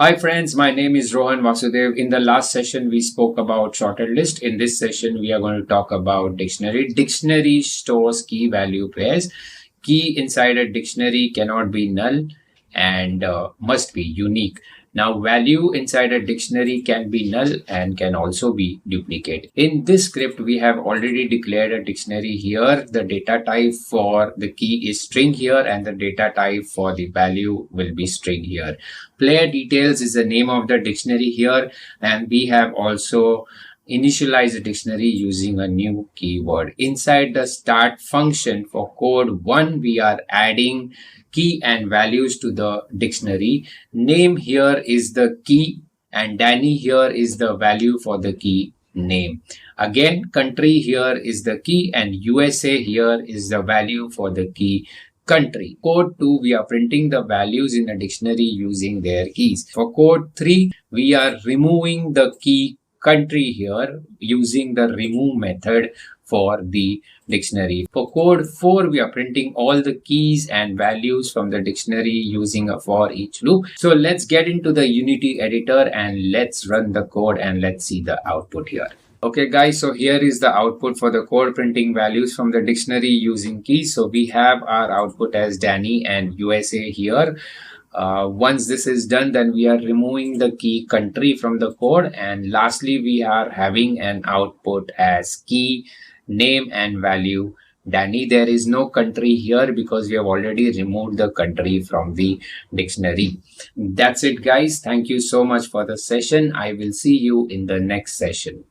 Hi friends, my name is Rohan Vasudev. In the last session, we spoke about sorted list. In this session, we are going to talk about dictionary. Dictionary stores key value pairs. Key inside a dictionary cannot be null and must be unique. Now, value inside a dictionary can be null and can also be duplicate. In this script, we have already declared a dictionary here. The data type for the key is string here and the data type for the value will be string here. Player details is the name of the dictionary here, and we have also initialize a dictionary using a new keyword. Inside the start function for code 1, we are adding key and values to the dictionary. Name here is the key and Danny here is the value for the key name. Again, country here is the key and USA here is the value for the key country. Code 2, we are printing the values in a dictionary using their keys. For code 3, we are removing the key country here using the remove method for the dictionary. For code 4, we are printing all the keys and values from the dictionary using a for each loop. So let's get into the Unity editor and let's run the code and let's see the output here. Okay guys, so here is the output for the code printing values from the dictionary using keys. So we have our output as Danny and USA here. Once this is done, then we are removing the key country from the code, and lastly we are having an output as key name and value Danny. There is no country here because we have already removed the country from the dictionary. That's it guys. Thank you so much for the session. I will see you in the next session.